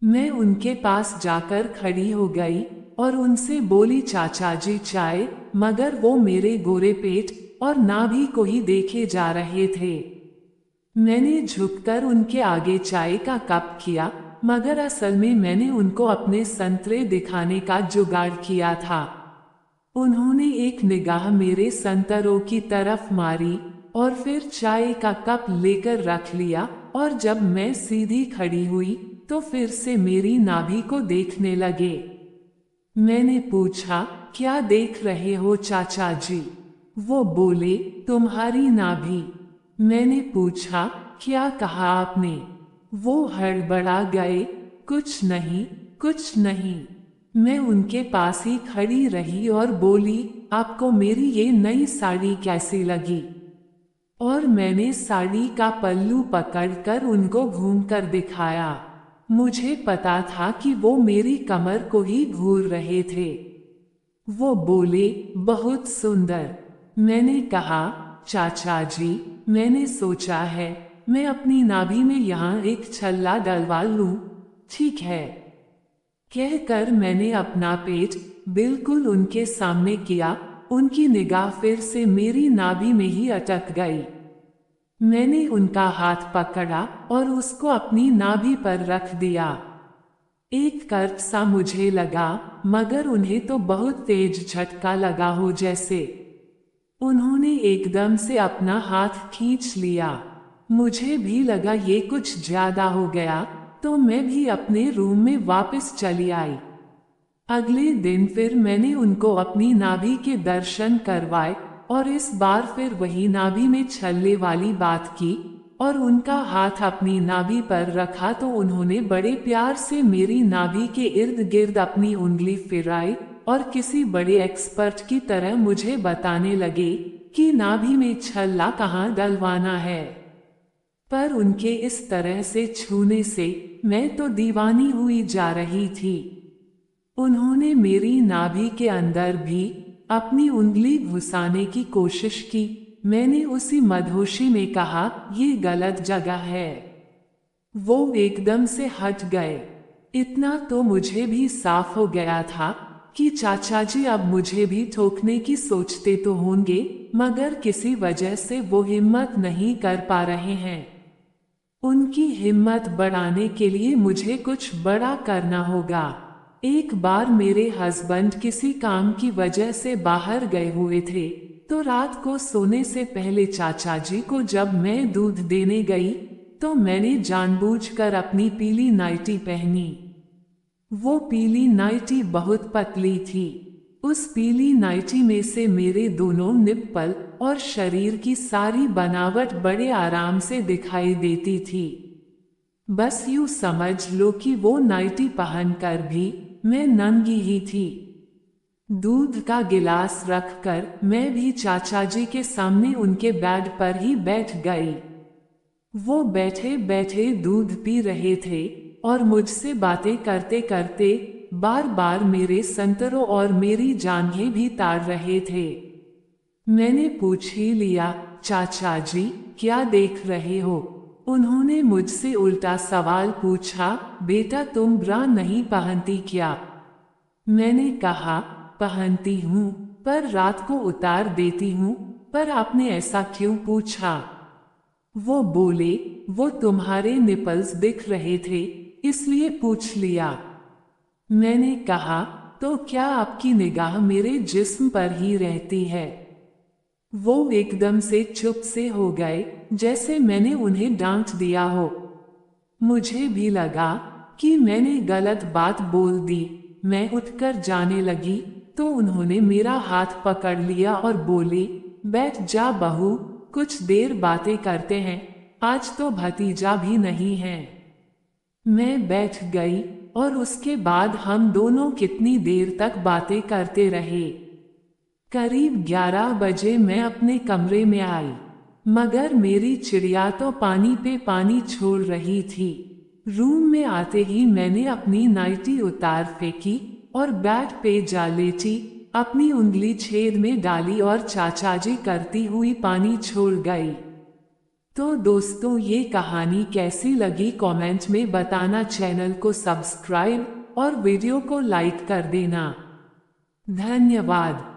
मैं उनके पास जाकर खड़ी हो गई और उनसे बोली, चाचा जी चाय। मगर वो मेरे गोरे पेट और नाभि को ही देखे जा रहे थे। मैंने झुककर उनके आगे चाय का कप किया, मगर असल में मैंने उनको अपने संतरे दिखाने का जुगाड़ किया था। उन्होंने एक निगाह मेरे संतरों की तरफ मारी और फिर चाय का कप लेकर रख लिया, और जब मैं सीधी खड़ी हुई तो फिर से मेरी नाभि को देखने लगे। मैंने पूछा, क्या देख रहे हो चाचा जी? वो बोले, तुम्हारी नाभि। मैंने पूछा, क्या कहा आपने? वो हड़बड़ा गए, कुछ नहीं, कुछ नहीं। मैं उनके पास ही खड़ी रही और बोली, आपको मेरी ये नई साड़ी कैसी लगी? और मैंने साड़ी का पल्लू पकड़कर उनको घूमकर दिखाया। मुझे पता था कि वो मेरी कमर को ही घूर रहे थे। वो बोले, बहुत सुंदर। मैंने कहा, चाचा जी, मैंने सोचा है मैं अपनी नाभि में यहाँ एक छल्ला डलवा लूं, ठीक है? कहकर मैंने अपना पेट बिल्कुल उनके सामने किया। उनकी निगाह फिर से मेरी नाभि में ही अटक गई। मैंने उनका हाथ पकड़ा और उसको अपनी नाभि पर रख दिया। एक कर्क सा मुझे लगा, मगर उन्हें तो बहुत तेज झटका लगा हो जैसे। उन्होंने एकदम से अपना हाथ खींच लिया। मुझे भी लगा ये कुछ ज्यादा हो गया, तो मैं भी अपने रूम में वापस चली आई। अगले दिन फिर मैंने उनको अपनी नाभि के दर्शन करवाए, और इस बार फिर वही नाभि में छल्ले वाली बात की, और उनका हाथ अपनी नाभि पर रखा तो उन्होंने बड़े प्यार से मेरी नाभि के इर्द गिर्द अपनी उंगली फिराई और किसी बड़े एक्सपर्ट की तरह मुझे बताने लगे कि नाभि में छल्ला कहाँ डलवाना है। पर उनके इस तरह से छूने से मैं तो दीवानी हुई जा रही थी। उन्होंने मेरी नाभि के अंदर भी अपनी उंगली घुसाने की कोशिश की। मैंने उसी मदहोशी में कहा, ये गलत जगह है। वो एकदम से हट गए। इतना तो मुझे भी साफ हो गया था कि चाचा जी अब मुझे भी ठोकने की सोचते तो होंगे, मगर किसी वजह से वो हिम्मत नहीं कर पा रहे हैं। उनकी हिम्मत बढ़ाने के लिए मुझे कुछ बड़ा करना होगा। एक बार मेरे हस्बैंड किसी काम की वजह से बाहर गए हुए थे, तो रात को सोने से पहले चाचा जी को जब मैं दूध देने गई, तो मैंने जानबूझकर अपनी पीली नाइटी पहनी। वो पीली नाइटी बहुत पतली थी। उस पीली नाइटी में से मेरे दोनों निप्पल और शरीर की सारी बनावट बड़े आराम से दिखाई देती थी। बस यूं समझ लो कि वो नाइटी पहनकर भी मैं नंगी ही थी। दूध का गिलास रखकर मैं भी चाचा जी के सामने उनके बेड पर ही बैठ गई। वो बैठे बैठे दूध पी रहे थे और मुझसे बातें करते करते बार बार मेरे संतरों और मेरी जांघें भी ताड़ रहे थे। मैंने पूछ ही लिया, चाचा जी, क्या देख रहे हो? उन्होंने मुझसे उल्टा सवाल पूछा, बेटा तुम ब्रा नहीं पहनती क्या? मैंने कहा, पहनती हूँ, पर रात को उतार देती हूँ। पर आपने ऐसा क्यों पूछा? वो बोले, वो तुम्हारे निपल्स दिख रहे थे, इसलिए पूछ लिया। मैंने कहा, तो क्या आपकी निगाह मेरे जिस्म पर ही रहती है? वो एकदम से चुप से हो गए, जैसे मैंने उन्हें डांट दिया हो। मुझे भी लगा कि मैंने गलत बात बोल दी। मैं उठकर जाने लगी तो उन्होंने मेरा हाथ पकड़ लिया और बोले, बैठ जा बहू, कुछ देर बातें करते हैं, आज तो भतीजा भी नहीं है। मैं बैठ गई और उसके बाद हम दोनों कितनी देर तक बातें करते रहे। करीब 11 बजे मैं अपने कमरे में आई, मगर मेरी चिड़िया तो पानी पे पानी छोड़ रही थी। रूम में आते ही मैंने अपनी नाइटी उतार फेंकी और बेड पे जा लेटी, अपनी उंगली छेद में डाली और चाचा जी करती हुई पानी छोड़ गई। तो दोस्तों ये कहानी कैसी लगी कमेंट में बताना, चैनल को सब्सक्राइब और वीडियो को लाइक कर देना। धन्यवाद।